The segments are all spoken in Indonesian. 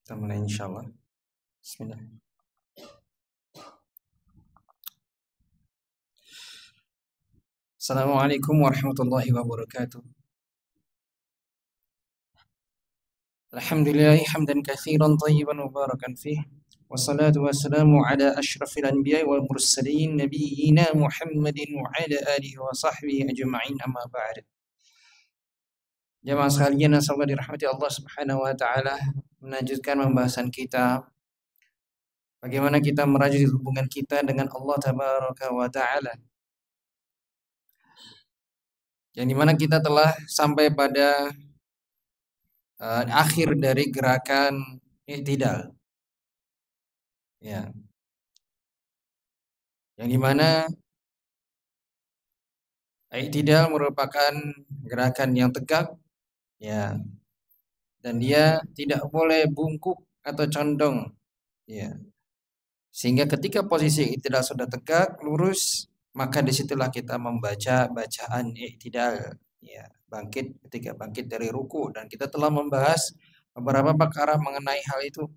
Kita mulai insyaallah. Bismillah. Assalamualaikum warahmatullahi wabarakatuh. Alhamdulillah hamdan katsiran thayyiban mubarakan fih. Wassalatu wassalamu ala asyrafil anbiya'i wal mursalin nabiyyina Muhammadin wa ala alihi wa sahbihi ajma'in amma ba'd. Jamaah sekalian yang semoga dirahmati Allah Subhanahu wa taala, melanjutkan pembahasan kita bagaimana kita merajut hubungan kita dengan Allah tabaraka wa taala. Yang dimana kita telah sampai pada akhir dari gerakan i'tidal. Ya. Yang dimana i'tidal merupakan gerakan yang tegak, ya, dan dia tidak boleh bungkuk atau condong, ya. Sehingga ketika posisi i'tidal sudah tegak, lurus, maka disitulah kita membaca bacaan i'tidal, ya, ketika bangkit dari ruku, dan kita telah membahas beberapa perkara mengenai hal itu.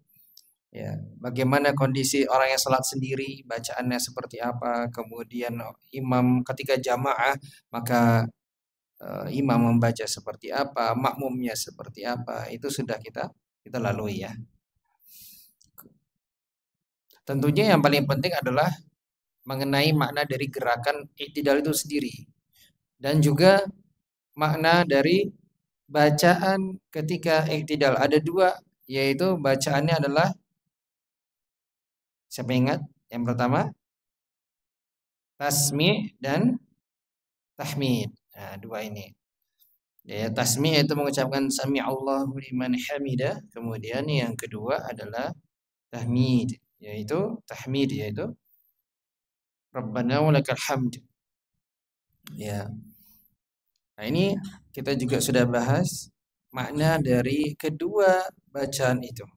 Ya, bagaimana kondisi orang yang salat sendiri, bacaannya seperti apa, kemudian imam ketika jamaah, maka imam membaca seperti apa, makmumnya seperti apa, itu sudah kita lalui ya. Tentunya yang paling penting adalah mengenai makna dari gerakan i'tidal itu sendiri, dan juga makna dari bacaan ketika i'tidal. Ada dua, yaitu bacaannya adalah, siapa ingat? Yang pertama tasmi' dan tahmid. Nah, dua ini. Ya, tasmi' itu mengucapkan sami'allahu liman hamidah. Kemudian yang kedua adalah tahmid, yaitu Rabbana walakal hamd. Ya. Nah, ini kita juga sudah bahas makna dari kedua bacaan itu.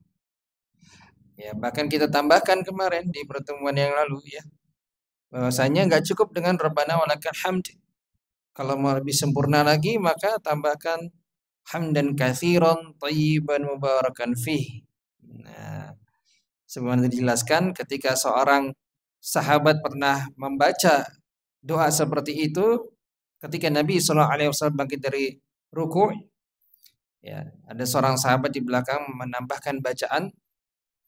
Ya, bahkan kita tambahkan kemarin di pertemuan yang lalu ya, bahwasanya nggak cukup dengan Rabbana walakal hamd. Kalau mau lebih sempurna lagi, maka tambahkan hamdan katsiran thayyiban mubarakan fih. Nah, sebagaimana dijelaskan ketika seorang sahabat pernah membaca doa seperti itu ketika Nabi SAW bangkit dari ruku', ya, ada seorang sahabat di belakang menambahkan bacaan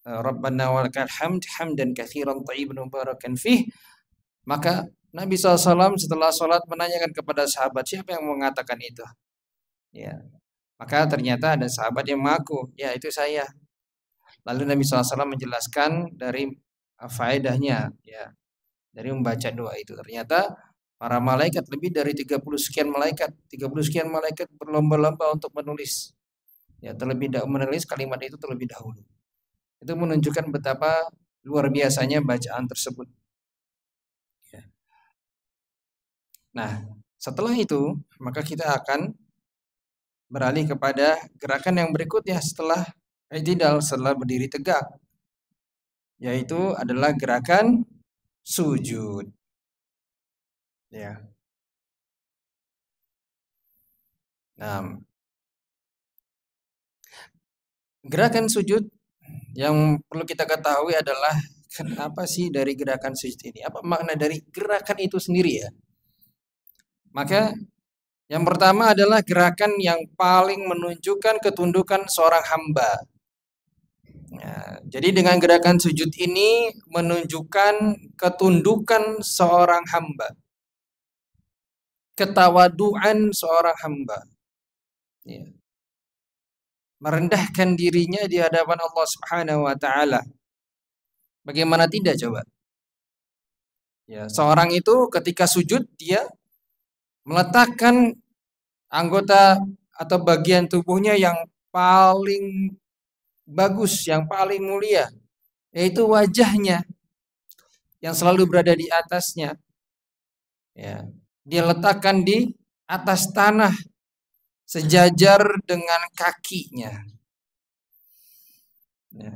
Rabbana walakal hamd hamdan katsiran thayyiban mubarakan fih. Maka Nabi SAW setelah sholat menanyakan kepada sahabat, siapa yang mengatakan itu? Ya, maka ternyata ada sahabat yang mengaku, ya itu saya. Lalu Nabi SAW menjelaskan dari faedahnya, ya, dari membaca doa itu. Ternyata para malaikat, lebih dari 30 sekian malaikat berlomba-lomba untuk menulis. Ya, menulis kalimat itu terlebih dahulu. Itu menunjukkan betapa luar biasanya bacaan tersebut. Ya. Nah, setelah itu maka kita akan beralih kepada gerakan yang berikutnya setelah i'tidal, setelah berdiri tegak, yaitu adalah gerakan sujud. Ya. Nah, gerakan sujud yang perlu kita ketahui adalah kenapa sih dari gerakan sujud ini? Apa makna dari gerakan itu sendiri ya? Maka yang pertama adalah gerakan yang paling menunjukkan ketundukan seorang hamba. Nah, jadi dengan gerakan sujud ini menunjukkan ketundukan seorang hamba, ketawaduan seorang hamba, ya, merendahkan dirinya di hadapan Allah Subhanahu wa taala. Bagaimana tidak coba? Ya, seorang itu ketika sujud dia meletakkan anggota atau bagian tubuhnya yang paling bagus, yang paling mulia, yaitu wajahnya yang selalu berada di atasnya. Ya, dia letakkan di atas tanah sejajar dengan kakinya. Ya.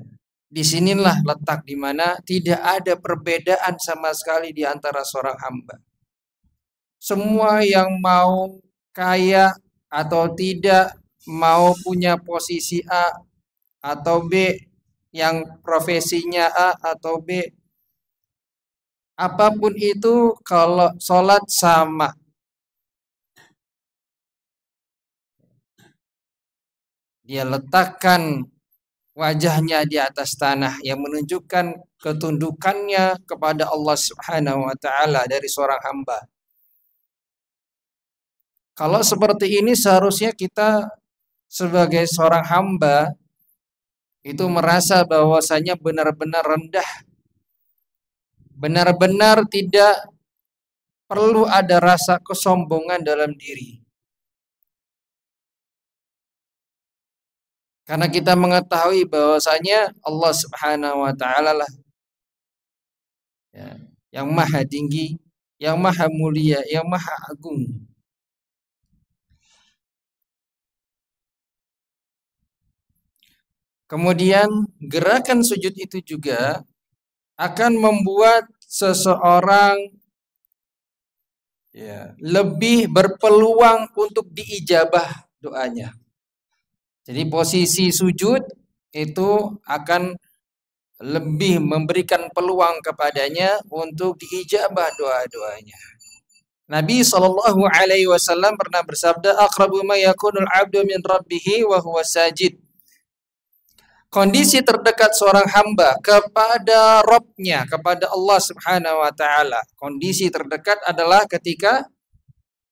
Disinilah letak di mana tidak ada perbedaan sama sekali di antara seorang hamba. Semua yang mau kaya atau tidak, mau punya posisi A atau B, yang profesinya A atau B, apapun itu kalau sholat sama. Dia letakkan wajahnya di atas tanah yang menunjukkan ketundukannya kepada Allah Subhanahu wa taala dari seorang hamba. Kalau seperti ini seharusnya kita sebagai seorang hamba itu merasa bahwasanya benar-benar rendah, benar-benar tidak perlu ada rasa kesombongan dalam diri. Karena kita mengetahui bahwasanya Allah Subhanahu wa taala lah ya, yang maha tinggi, yang maha mulia, yang maha agung. Kemudian gerakan sujud itu juga akan membuat seseorang ya, lebih berpeluang untuk diijabah doanya. Jadi posisi sujud itu akan lebih memberikan peluang kepadanya untuk diijabah doa-doanya. Nabi Shallallahu Alaihi Wasallam pernah bersabda, "Aqrabu ma yakunul abdu min rabbih wa huwa sajid." Kondisi terdekat seorang hamba kepada Robnya, kepada Allah Subhanahu Wa Taala. Kondisi terdekat adalah ketika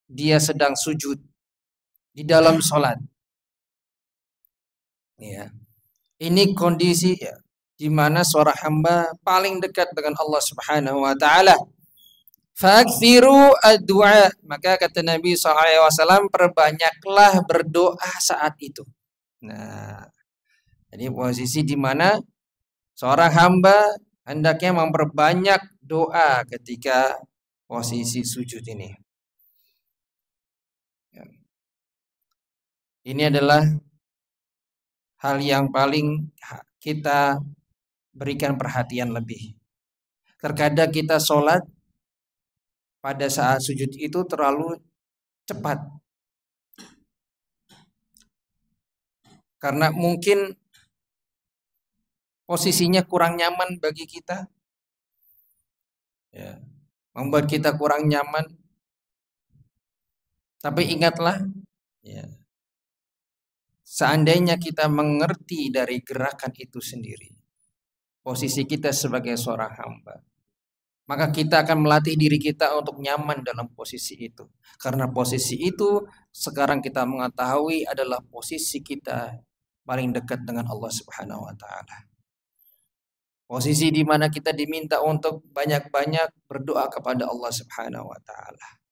dia sedang sujud di dalam sholat. Ya. Ini kondisi ya, di mana seorang hamba paling dekat dengan Allah Subhanahu Wa Taala. Fakthiru ad-du'a, maka kata Nabi SAW, perbanyaklah berdoa saat itu. Nah, jadi posisi di mana seorang hamba hendaknya memperbanyak doa ketika posisi sujud ini. Ini adalah hal yang paling kita berikan perhatian lebih. Terkadang kita sholat pada saat sujud itu terlalu cepat. Karena mungkin posisinya kurang nyaman bagi kita. Ya, membuat kita kurang nyaman. Tapi ingatlah, ya, seandainya kita mengerti dari gerakan itu sendiri, posisi kita sebagai seorang hamba, maka kita akan melatih diri kita untuk nyaman dalam posisi itu. Karena posisi itu sekarang kita mengetahui adalah posisi kita paling dekat dengan Allah Subhanahu wa taala. Posisi di mana kita diminta untuk banyak-banyak berdoa kepada Allah Subhanahu wa taala.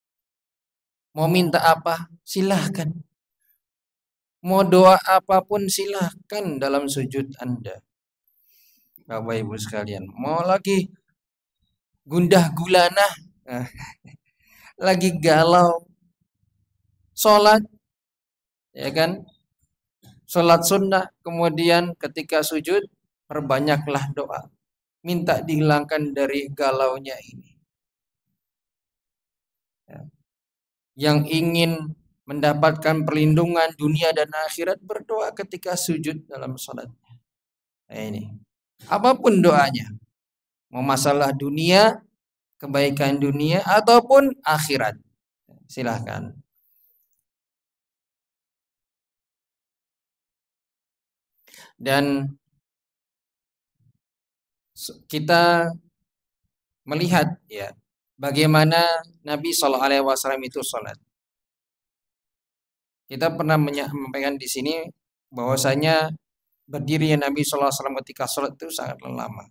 Mau minta apa? Silahkan. Mau doa apapun silahkan dalam sujud Anda. Bapak Ibu sekalian, mau lagi gundah gulana, lagi galau, sholat, ya kan? Sholat sunnah, kemudian ketika sujud, perbanyaklah doa. Minta dihilangkan dari galaunya ini. Ya. Yang ingin mendapatkan perlindungan dunia dan akhirat, berdoa ketika sujud dalam sholat. Nah, ini. Apapun doanya. Mau masalah dunia, kebaikan dunia, ataupun akhirat. Silahkan. Dan kita melihat ya bagaimana Nabi SAW itu sholat. Kita pernah menyampaikan di sini bahwasanya berdirinya Nabi SAW ketika sholat itu sangat lama.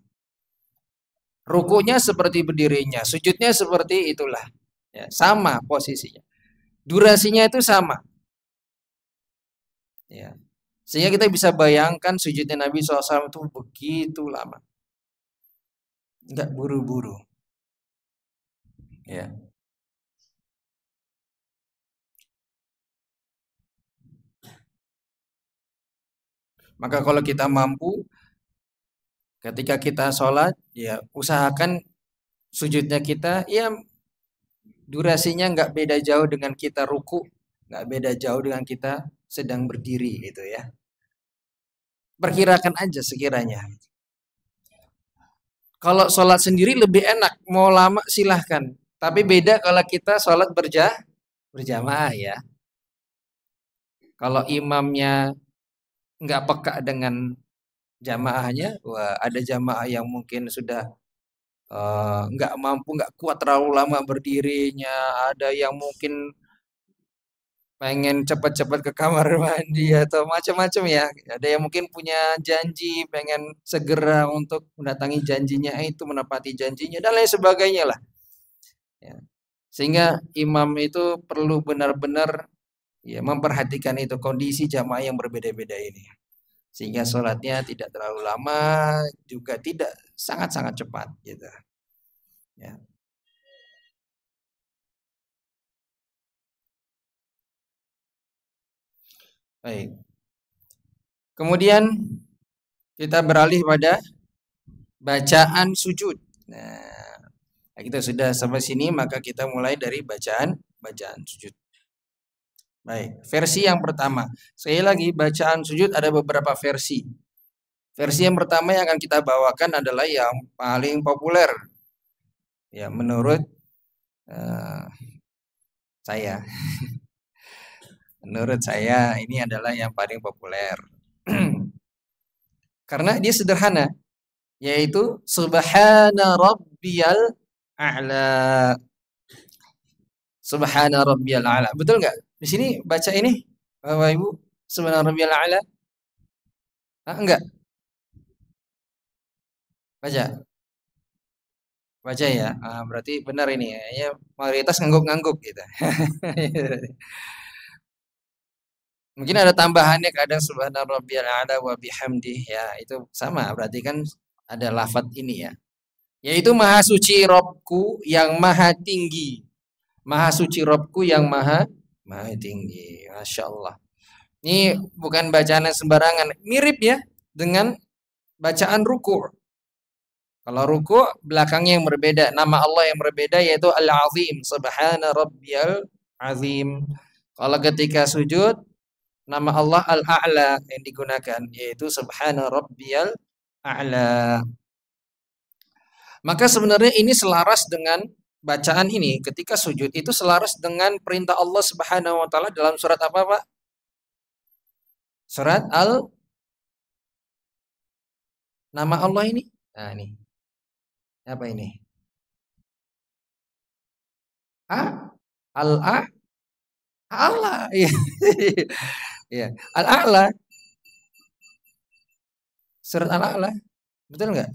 Rukunya seperti berdirinya, sujudnya seperti itulah, ya, sama posisinya, durasinya itu sama. Ya. Sehingga kita bisa bayangkan sujudnya Nabi SAW itu begitu lama. Enggak buru-buru. Ya. Maka kalau kita mampu ketika kita sholat, ya usahakan sujudnya kita ya durasinya enggak beda jauh dengan kita ruku, enggak beda jauh dengan kita sedang berdiri gitu ya. Perkirakan aja sekiranya. Kalau sholat sendiri lebih enak, mau lama silahkan. Tapi beda kalau kita sholat berjamaah ya. Kalau imamnya nggak peka dengan jamaahnya, wah ada jamaah yang mungkin sudah nggak mampu, nggak kuat terlalu lama berdirinya, ada yang mungkin pengen cepat-cepat ke kamar mandi atau macam-macam ya. Ada yang mungkin punya janji, pengen segera untuk mendatangi janjinya itu, menepati janjinya dan lain sebagainya lah. Ya. Sehingga imam itu perlu benar-benar ya memperhatikan itu kondisi jamaah yang berbeda-beda ini. Sehingga sholatnya tidak terlalu lama, juga tidak sangat-sangat cepat gitu. Ya. Baik. Kemudian kita beralih pada bacaan sujud. Nah, kita sudah sampai sini maka kita mulai dari bacaan sujud. Baik, versi yang pertama. Sekali lagi bacaan sujud ada beberapa versi. Versi yang pertama yang akan kita bawakan adalah yang paling populer. Ya, menurut saya. Menurut saya ini adalah yang paling populer. Karena dia sederhana, yaitu subhana rabbiyal a'la. Subhana rabbiyal a'la. Betul nggak? Di sini baca ini, Bapak Ibu, subhana rabbiyal a'la. Enggak. Baca. Baca ya. Berarti benar ini ya. Mayoritas ngangguk-ngangguk gitu. Mungkin ada tambahannya kadang subhana rabbiyal a'la wa bihamdih ya, itu sama berarti kan ada lafadz ini ya. Yaitu maha suci Robku yang maha tinggi. Maha suci Robku yang maha tinggi. Masya Allah. Ini bukan bacaan yang sembarangan. Mirip ya dengan bacaan ruku'. Kalau ruku' belakangnya yang berbeda, nama Allah yang berbeda yaitu Al-Azim, subhana rabbiyal azim. Kalau ketika sujud nama Allah Al-A'la yang digunakan yaitu subhana rabbiyal a'la. Maka sebenarnya ini selaras dengan bacaan ini ketika sujud itu selaras dengan perintah Allah Subhanahu wa taala dalam surat apa, Pak? Surat nama Allah ini. Nah, ini. Apa ini? Al-A Allah. Iya. Iya. Al-A'la. Surat Al-A'la. Betul enggak?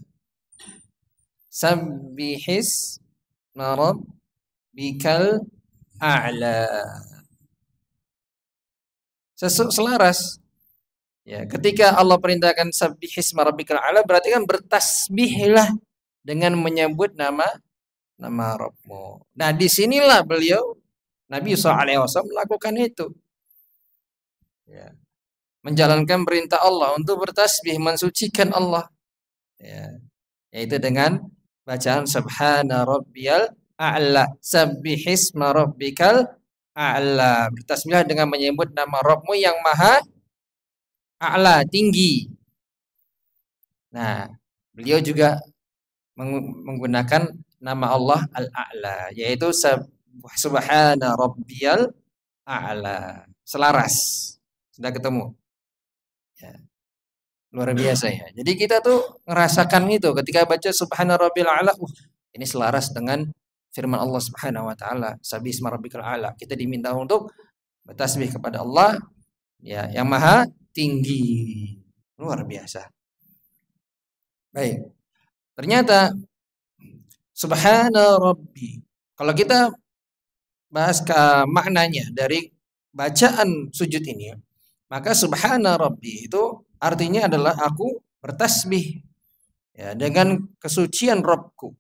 Sabbihis rabbikal a'la. Selaras. Ya, ketika Allah perintahkan sabbihis rabbikal a'la berarti kan bertasbihlah dengan menyebut nama Rabbmu. Nah, disinilah beliau Nabi SAW melakukan itu. Ya. Menjalankan perintah Allah untuk bertasbih, mensucikan Allah. Ya. Yaitu dengan bacaan subhana rabbiyal a'la, sabbihisma rabbikal a'la. Bertasbihlah dengan menyebut nama Rabbmu yang maha a'la, tinggi. Nah, beliau juga menggunakan nama Allah Al-A'la, yaitu subhana rabbiyal a'la. Selaras. Sudah ketemu. Ya. Luar biasa ya. Jadi kita tuh ngerasakan itu ketika baca subhana rabbiyal a'la, ini selaras dengan firman Allah Subhanahu wa taala, sabbihisma rabbikal a'la. Kita diminta untuk bertasbih kepada Allah ya yang maha tinggi. Luar biasa. Baik. Ternyata subhana rabbi. Kalau kita bahas ke maknanya dari bacaan sujud ini, maka subhana rabbi itu artinya adalah aku bertasbih ya dengan kesucian Rabbku.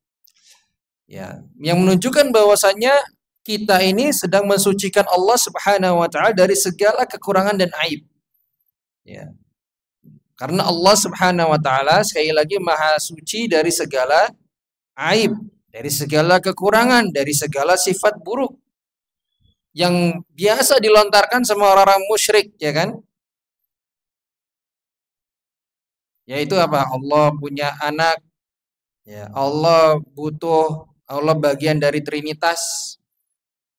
Ya, yang menunjukkan bahwasanya kita ini sedang mensucikan Allah Subhanahu wa taala dari segala kekurangan dan aib. Ya. Karena Allah Subhanahu wa taala sekali lagi maha suci dari segala aib, dari segala kekurangan, dari segala sifat buruk yang biasa dilontarkan sama orang-orang musyrik, ya kan? Yaitu apa? Allah punya anak, ya, Allah butuh, Allah bagian dari Trinitas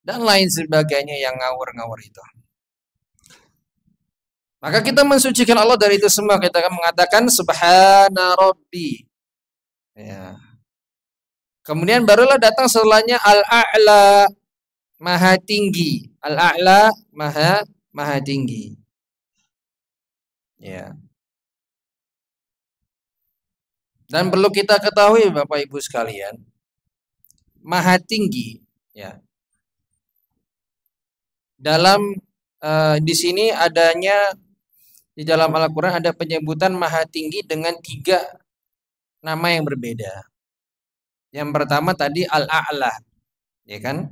dan lain sebagainya yang ngawur-ngawur itu. Maka kita mensucikan Allah dari itu semua. Kita akan mengatakan Subhana Rabbi. Ya. Kemudian barulah datang setelahnya Al-A'la, Maha tinggi. Al-A'la, Maha tinggi. Ya. Dan perlu kita ketahui Bapak Ibu sekalian, Maha tinggi, ya. Dalam di sini adanya di dalam Al-Quran ada penyebutan Maha tinggi dengan 3 nama yang berbeda. Yang pertama tadi Al-A'la, ya kan?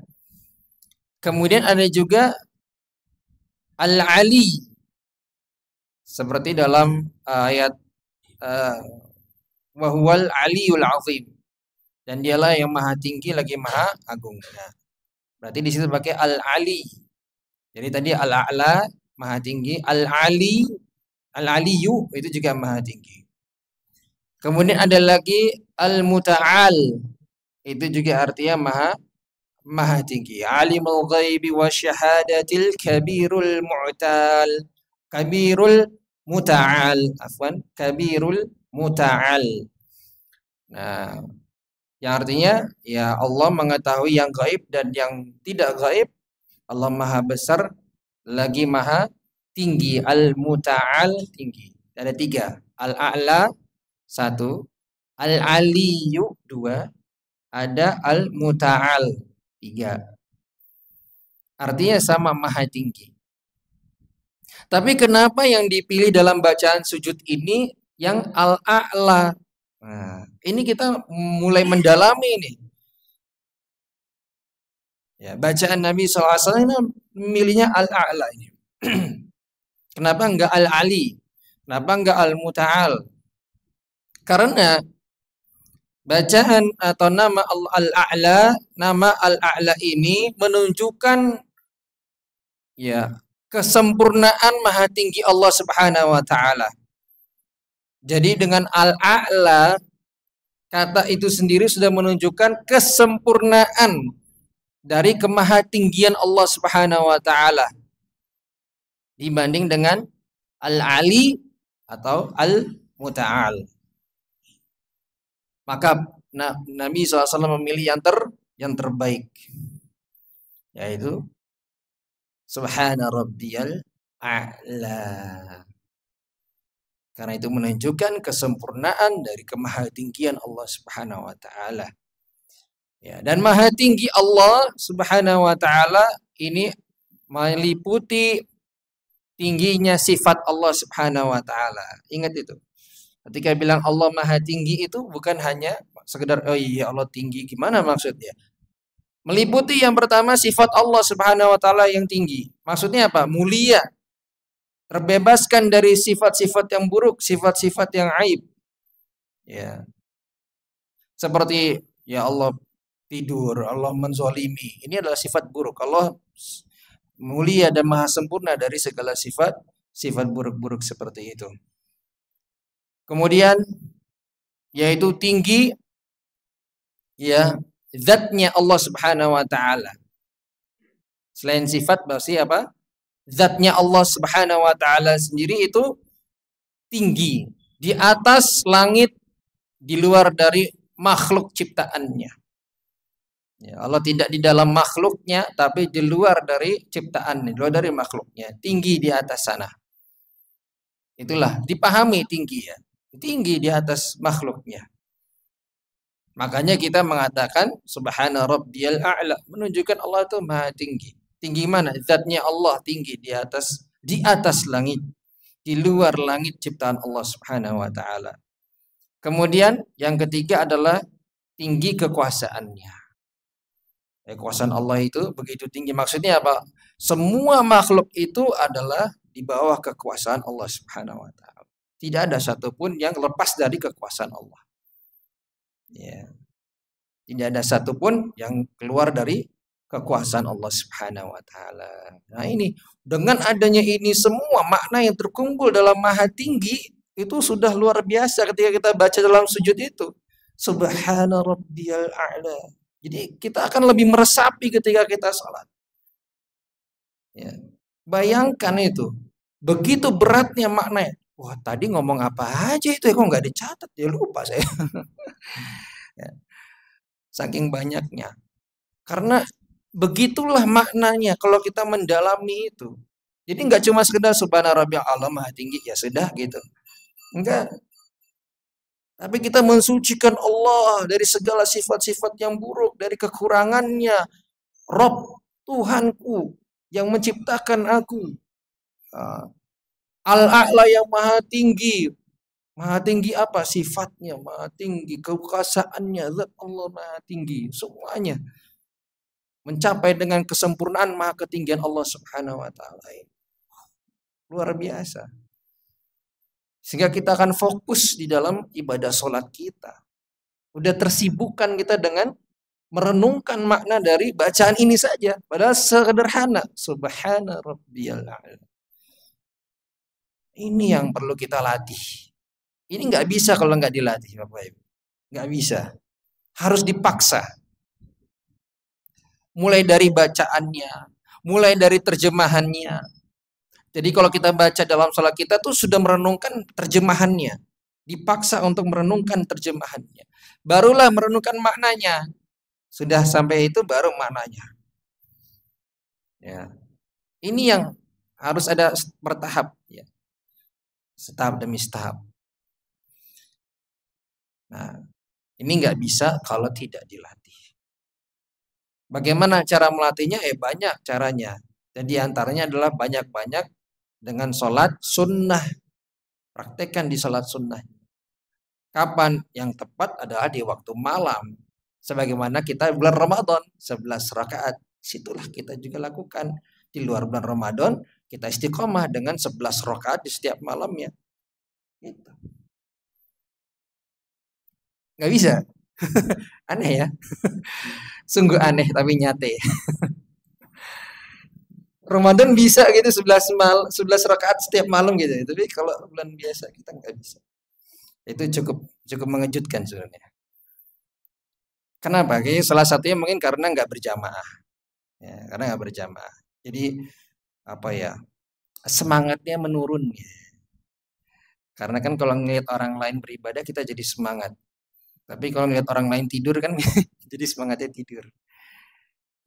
Kemudian ada juga Al-Ali, seperti dalam ayat wa huwal aliyul azim, dan dialah yang maha tinggi lagi maha agung. Nah, berarti di situ pakai Al-Ali. Jadi tadi Al-A'la maha tinggi, Al-Ali, Al-Aliyu itu juga maha tinggi. Kemudian ada lagi Al-Muta'al, itu juga artinya maha tinggi. Alimul ghaibi wasyahadatil kabirul mu'tal. Kabirul muta'al, afwan, kabirul muta'al. Nah, yang artinya ya Allah mengetahui yang gaib dan yang tidak gaib. Allah maha besar lagi maha tinggi. Al-Muta'al, tinggi. Ada 3. Al-A'la 1, Al-Aliyu 2, ada Al-Muta'al 3. Artinya sama maha tinggi. Tapi kenapa yang dipilih dalam bacaan sujud ini yang Al-A'la? Nah, ini kita mulai mendalami ini. Ya, bacaan Nabi SAW ini milihnya Al-A'la ini. Kenapa enggak Al-Ali? Kenapa enggak Al-Muta'al? Karena bacaan atau nama Al-A'la, nama Al-A'la ini menunjukkan ya kesempurnaan maha tinggi Allah Subhanahu wa taala. Jadi dengan Al-A'la, kata itu sendiri sudah menunjukkan kesempurnaan dari kemahatinggian Allah Subhanahu wa taala dibanding dengan Al-Ali atau Al-Muta'al. Maka Nabi SAW memilih yang terbaik, yaitu Subhana Rabbiyal A'la. Karena itu menunjukkan kesempurnaan dari kemahatinggian Allah Subhanahu wa taala. Ya, dan maha tinggi Allah Subhanahu wa taala ini meliputi tingginya sifat Allah Subhanahu wa taala. Ingat itu. Ketika bilang Allah maha tinggi itu bukan hanya sekedar oh iya Allah tinggi, gimana maksudnya? Meliputi yang pertama sifat Allah Subhanahu wa taala yang tinggi. Maksudnya apa? Mulia. Terbebaskan dari sifat-sifat yang buruk, sifat-sifat yang aib. Ya. Seperti ya Allah tidur, Allah menzolimi. Ini adalah sifat buruk. Allah mulia dan maha sempurna dari segala sifat buruk-buruk seperti itu. Kemudian yaitu tinggi ya zatnya Allah Subhanahu wa taala. Selain sifat berarti apa? Zatnya Allah Subhanahu wa taala sendiri itu tinggi, di atas langit, di luar dari makhluk ciptaannya. Ya, Allah tidak di dalam makhluknya, tapi di luar dari ciptaan, di luar dari makhluknya, tinggi di atas sana. Itulah dipahami tinggi ya, tinggi di atas makhluknya. Makanya kita mengatakan Subhana Rabbiyal A'la, menunjukkan Allah itu maha tinggi. Tinggi mana? Zatnya Allah tinggi di atas langit, di luar langit ciptaan Allah Subhanahu wa taala. Kemudian yang ketiga adalah tinggi kekuasaannya. Kekuasaan Allah itu begitu tinggi. Maksudnya apa? Semua makhluk itu adalah di bawah kekuasaan Allah Subhanahu wa taala. Tidak ada satupun yang lepas dari kekuasaan Allah. Ya. Tidak ada satupun yang keluar dari kekuasaan Allah Subhanahu wa taala. Nah, ini dengan adanya ini semua makna yang terkumpul dalam maha tinggi, Itu sudah luar biasa ketika kita baca dalam sujud itu. Subhana rabbiyal a'la. Jadi kita akan lebih meresapi ketika kita sholat. Ya. Bayangkan itu. Begitu beratnya maknanya. Wah, tadi ngomong apa aja itu ya, kok nggak dicatat, ya lupa saya. Ya. Saking banyaknya. Karena begitulah maknanya kalau kita mendalami itu. Jadi nggak cuma sekedar subhana rabbiyal a'la maha tinggi, ya sudah gitu. Enggak. Tapi kita mensucikan Allah dari segala sifat-sifat yang buruk, dari kekurangannya. Rob, Tuhanku yang menciptakan aku. Al-A'la yang maha tinggi. Maha tinggi apa? Sifatnya maha tinggi. Kekuasaannya, zat Allah maha tinggi. Semuanya. Mencapai dengan kesempurnaan maha ketinggian Allah subhanahu wa ta'ala. Luar biasa. Sehingga kita akan fokus di dalam ibadah sholat kita. Udah tersibukkan kita dengan merenungkan makna dari bacaan ini saja. Padahal sederhana. Subhana rabbiyal a'la. Ini yang perlu kita latih. Ini nggak bisa kalau nggak dilatih, Bapak Ibu. Nggak bisa. Harus dipaksa. Mulai dari bacaannya, mulai dari terjemahannya. Jadi kalau kita baca dalam sholat kita tuh sudah merenungkan terjemahannya. Dipaksa untuk merenungkan terjemahannya. Barulah merenungkan maknanya. Sudah sampai itu baru maknanya. Ya. Ini yang harus ada bertahap. Ya. Setahap demi setahap. Nah, ini nggak bisa kalau tidak dilatih. Bagaimana cara melatihnya? Banyak caranya. Dan diantaranya adalah banyak-banyak dengan sholat sunnah. Praktekkan di sholat sunnah. Kapan? Yang tepat adalah di waktu malam. Sebagaimana kita bulan Ramadan, 11 rakaat. Situlah kita juga lakukan. Di luar bulan Ramadan, kita istiqomah dengan 11 rakaat di setiap malamnya. Gitu. Nggak bisa. Aneh ya. Sungguh aneh tapi nyate. Ramadan bisa gitu 11 rakaat setiap malam gitu. Tapi kalau bulan biasa kita nggak bisa. Itu cukup mengejutkan sebenarnya. Kenapa? Kayaknya salah satunya mungkin karena nggak berjamaah. Ya, karena nggak berjamaah. Jadi apa ya? Semangatnya menurun. Ya. Karena kan kalau ngelihat orang lain beribadah kita jadi semangat. Tapi kalau ngelihat orang lain tidur kan jadi semangatnya tidur.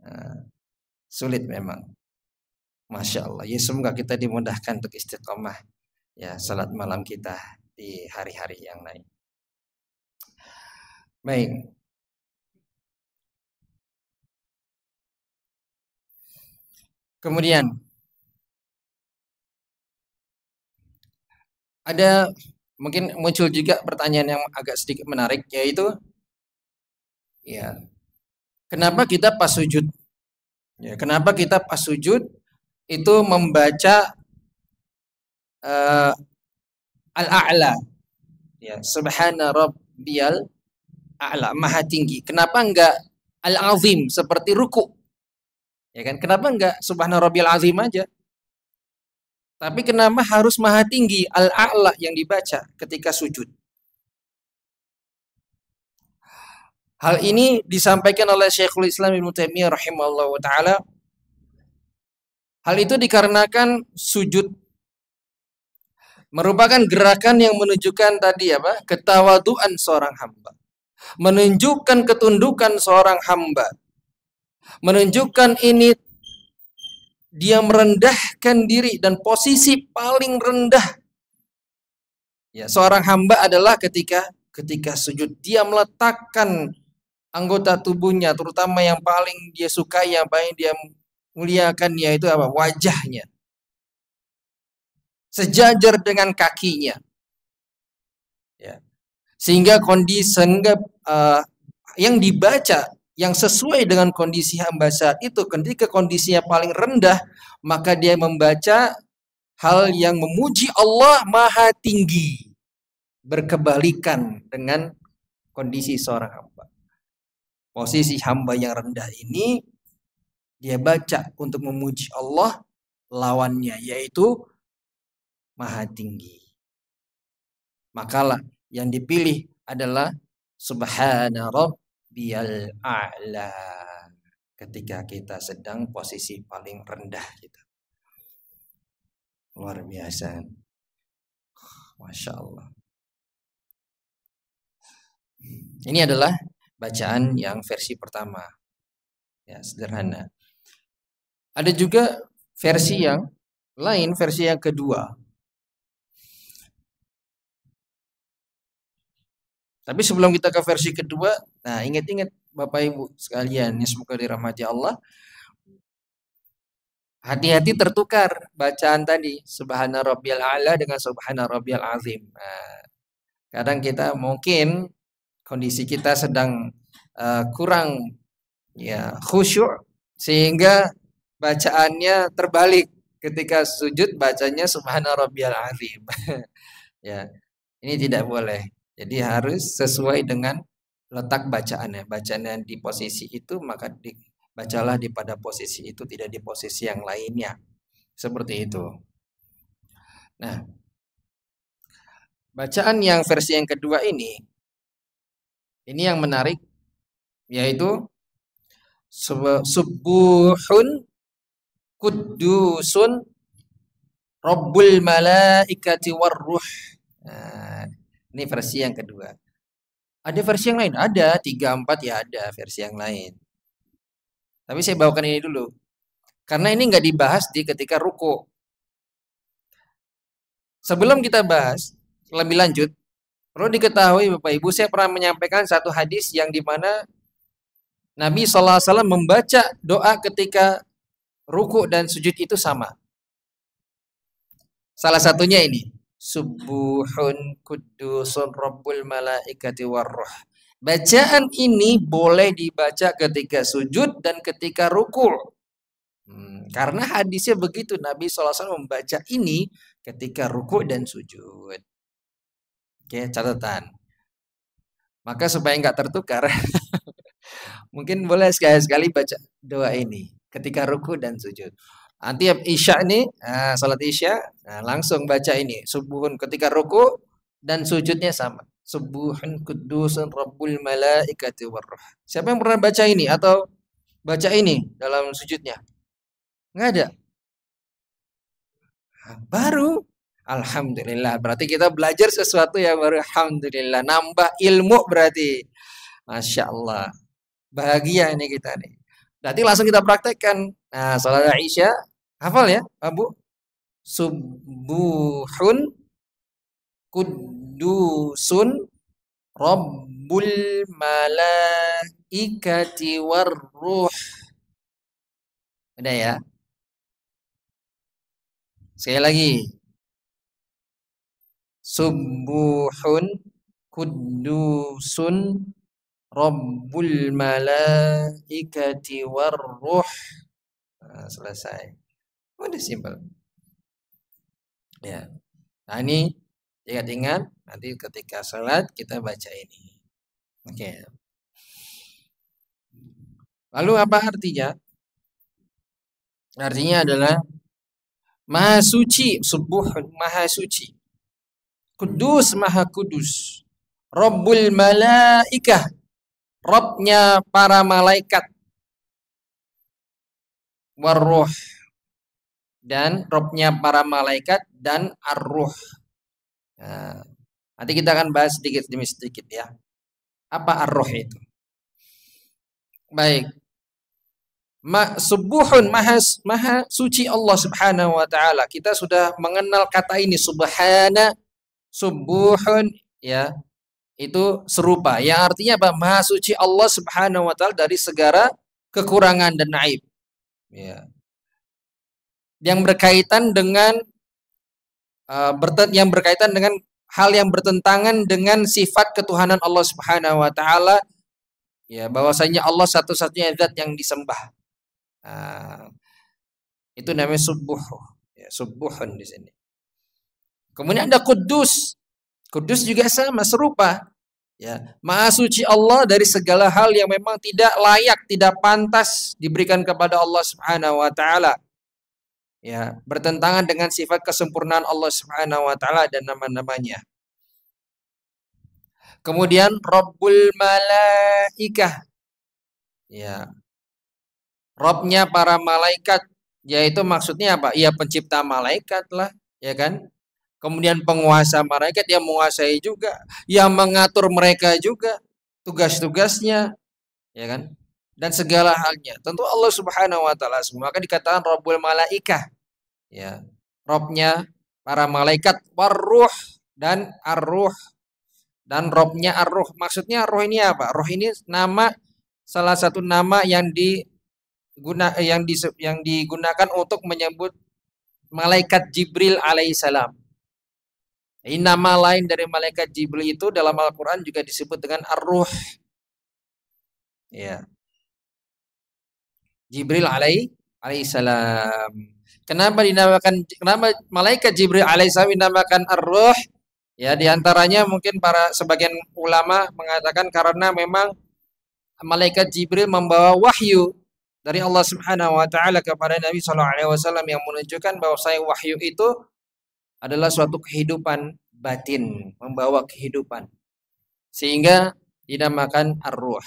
Nah, sulit memang. Masya Allah. Ya semoga kita dimudahkan untuk istiqomah. Ya salat malam kita di hari-hari yang lain. Baik. Kemudian ada mungkin muncul juga pertanyaan yang agak sedikit menarik, yaitu ya kenapa kita pas sujud? Ya, kenapa kita pas sujud itu membaca al-a'la? Ya, subhana rabbiyal a'la, maha tinggi. Kenapa enggak al-azim seperti ruku? Ya kan? Kenapa enggak subhana rabbiyal azim aja? Tapi kenapa harus maha tinggi al-a'la yang dibaca ketika sujud? Hal ini disampaikan oleh Syekhul Islam Ibnu Taimiyah rahimahullah taala. Hal itu dikarenakan sujud merupakan gerakan yang menunjukkan tadi apa? Ketawaduan seorang hamba. Menunjukkan ketundukan seorang hamba. Menunjukkan ini dia merendahkan diri dan posisi paling rendah. Ya, seorang hamba adalah ketika sujud dia meletakkan anggota tubuhnya, terutama yang paling dia sukai, yang paling dia muliakan, yaitu apa? Wajahnya. Sejajar dengan kakinya. Ya. Sehingga kondisi yang dibaca yang sesuai dengan kondisi hamba saat itu, ketika kondisinya paling rendah, maka dia membaca hal yang memuji Allah maha tinggi. Berkebalikan dengan kondisi seorang hamba. Posisi hamba yang rendah ini dia baca untuk memuji Allah, lawannya yaitu maha tinggi. Makalah yang dipilih adalah subhana rabbiyal a'la. Ketika kita sedang posisi paling rendah kita. Luar biasa. Masya Allah. Ini adalah bacaan yang versi pertama. Ya, sederhana. Ada juga versi yang lain, versi yang kedua. Tapi sebelum kita ke versi kedua, nah ingat-ingat Bapak Ibu sekalian, semoga dirahmati Allah. Hati-hati tertukar bacaan tadi, subhana rabbiyal a'la dengan subhana rabbiyal azim. Nah, kadang kita mungkin kondisi kita sedang kurang ya khusyuk sehingga bacaannya terbalik, ketika sujud bacanya subhana rabbiyal azim. Ya, ini tidak boleh. Jadi harus sesuai dengan letak bacaannya. Bacaannya di posisi itu maka bacalah di pada posisi itu, tidak di posisi yang lainnya. Seperti itu. Nah, bacaan yang versi yang kedua ini yang menarik, yaitu subuhun kudusun rabbul malaikati warruh. Nah, ini versi yang kedua. Ada versi yang lain? Ada, 3, 4 ya ada versi yang lain. Tapi saya bawakan ini dulu. Karena ini nggak dibahas di ketika ruku. Sebelum kita bahas lebih lanjut, perlu diketahui Bapak Ibu, saya pernah menyampaikan satu hadis yang dimana Nabi SAW membaca doa ketika ruku dan sujud itu sama. Salah satunya ini. Subuhun kudusun rabbul malaikati warruh. Bacaan ini boleh dibaca ketika sujud dan ketika ruku. Karena hadisnya begitu, Nabi SAW membaca ini ketika ruku dan sujud. Oke, catatan. Maka supaya nggak tertukar, mungkin boleh sekali-sekali baca doa ini ketika ruku dan sujud. Nanti Isya nih, salat Isya, langsung baca ini. Subuhun ketika ruku dan sujudnya sama. Subuhun kudusun rabbul malaikati warruh. Siapa yang pernah baca ini atau baca ini dalam sujudnya? Nggak ada. Baru. Alhamdulillah. Berarti kita belajar sesuatu yang baru. Alhamdulillah. Nambah ilmu berarti. Masya Allah. Bahagia ini kita nih. Berarti langsung kita praktekkan. Nah, salat Isya. Hafal ya, Abu? Subuhun kudusun rabbul malaikati warruh. Udah ya? Sekali lagi. Subuhun kudusun rabbul malaikati warruh. Nah, selesai. Udah simpel. Ya. Nah, ini ingat-ingat nanti ketika salat kita baca ini. Oke. Lalu apa artinya? Artinya adalah Maha suci, subuhun maha suci. Kudus maha kudus. Rabbul malaikah, Rabbnya para malaikat. Warruh, dan Rabbnya para malaikat dan ar-ruh. Nah, nanti kita akan bahas sedikit demi sedikit ya. Apa ar-ruh itu? Baik. Subuhun maha suci Allah Subhanahu wa taala. Kita sudah mengenal kata ini subhana, subuhun ya. Itu serupa. Yang artinya apa? Maha suci Allah Subhanahu wa taala dari segala kekurangan dan aib. Ya. Yang berkaitan dengan hal yang bertentangan dengan sifat ketuhanan Allah Subhanahu wa taala, ya, bahwasanya Allah satu-satunya zat yang disembah. Itu namanya subuh, ya, subuhun di sini. Kemudian ada kudus. Kudus juga sama, serupa. Ya, Maha suci Allah dari segala hal yang memang tidak layak, tidak pantas diberikan kepada Allah Subhanahu wa taala. Ya, bertentangan dengan sifat kesempurnaan Allah Subhanahu wa taala dan nama-namanya. Kemudian Rabbul Malaikah. Ya, Robnya para malaikat, yaitu maksudnya apa? Ya pencipta malaikat lah, ya kan? Kemudian penguasa malaikat, yang menguasai juga, yang mengatur mereka juga, tugas-tugasnya, ya kan? Dan segala halnya. Tentu Allah Subhanahu wa taala semua. Maka dikatakan Rabbul Malaikah. Ya. Robnya para malaikat, warruh dan arruh, dan robnya arruh. Maksudnya roh ini apa? Roh ini nama, salah satu nama yang yang digunakan untuk menyebut malaikat Jibril alaihissalam. Ini nama lain dari malaikat Jibril itu dalam Al-Quran juga disebut dengan ar-ruh. Ya. Jibril alaihissalam. Kenapa malaikat Jibril alaihissalam dinamakan ar-ruh? Ya, diantaranya mungkin para sebagian ulama mengatakan karena memang malaikat Jibril membawa wahyu dari Allah Subhanahu wa taala kepada Nabi sallallahu alaihi wasallam yang menunjukkan bahwa wahyu itu adalah suatu kehidupan batin, membawa kehidupan. Sehingga dinamakan ar-ruh.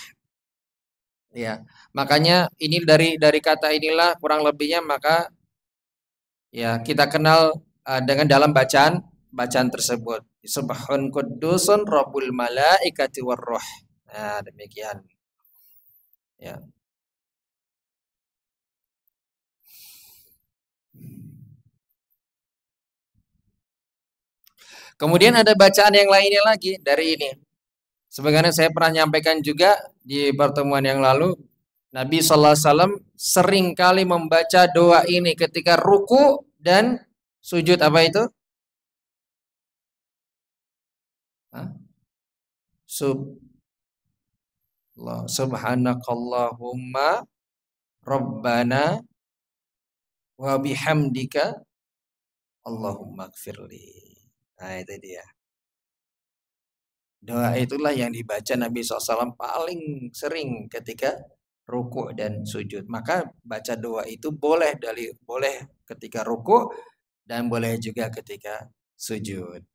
Ya. Makanya ini dari kata inilah kurang lebihnya maka ya kita kenal dengan dalam bacaan tersebut. Subhun Quddusun Rabbul Malaikati Warruh. Nah, demikian. Ya. Kemudian ada bacaan yang lainnya lagi dari ini. Sebagaimana saya pernah nyampaikan juga di pertemuan yang lalu, Nabi Sallallahu Alaihi Wasallam sering kali membaca doa ini ketika ruku dan sujud. Apa itu? Subhanakallahumma Rabbana wa bihamdika Allahumma gfirli. Nah itu dia. Doa itulah yang dibaca Nabi SAW paling sering ketika ruku dan sujud. Maka baca doa itu boleh ketika ruku dan boleh juga ketika sujud.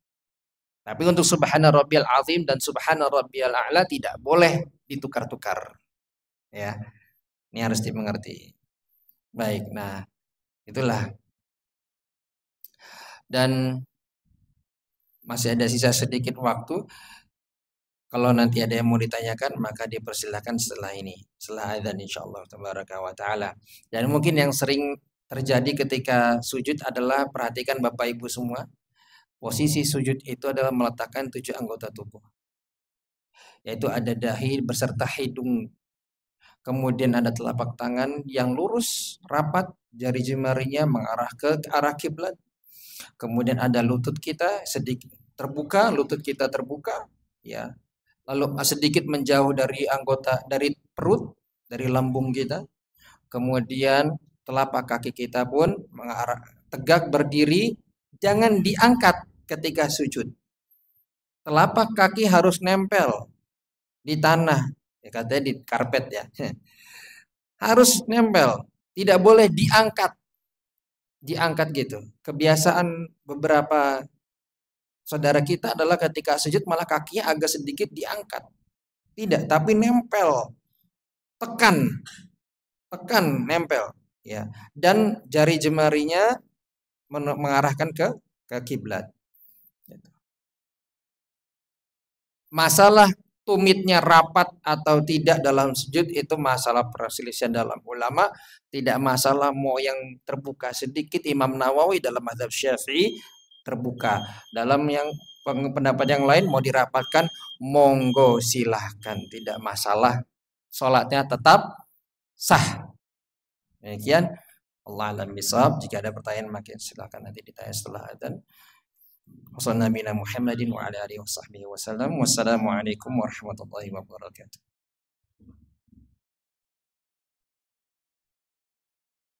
Tapi untuk subhana rabbiyal azim dan subhana rabbiyal a'la tidak boleh ditukar-tukar. Ya. Ini harus dimengerti. Baik, nah itulah. Dan masih ada sisa sedikit waktu. Kalau nanti ada yang mau ditanyakan, maka dipersilakan setelah ini, setelah adzan insyaallah tabaraka wa taala. Dan mungkin yang sering terjadi ketika sujud adalah, perhatikan Bapak Ibu semua, posisi sujud itu adalah meletakkan 7 anggota tubuh. Yaitu ada dahi beserta hidung. Kemudian ada telapak tangan yang lurus, rapat, jari jemarinya mengarah ke arah kiblat. Kemudian ada lutut kita sedikit terbuka, ya. Lalu sedikit menjauh dari dari perut, dari lambung kita. Kemudian telapak kaki kita pun mengarah tegak berdiri, jangan diangkat ketika sujud. Telapak kaki harus nempel di tanah, ya katanya di karpet ya. Harus nempel, tidak boleh diangkat gitu. Kebiasaan beberapa saudara kita adalah ketika sujud malah kakinya agak sedikit diangkat. Tidak, tapi nempel. Tekan, nempel. Ya. Dan jari jemarinya mengarahkan ke kiblat. Masalah tumitnya rapat atau tidak dalam sujud itu masalah perselisihan dalam ulama. Tidak masalah mau yang terbuka sedikit. Imam Nawawi dalam mazhab Syafi'i terbuka. Dalam yang pendapat yang lain mau dirapatkan, monggo silahkan, tidak masalah. Sholatnya tetap sah. Demikian. Allah alam bisawab. Jika ada pertanyaan makin silahkan nanti ditanya setelah adzan. Wassalamualaikum warahmatullahi wabarakatuh.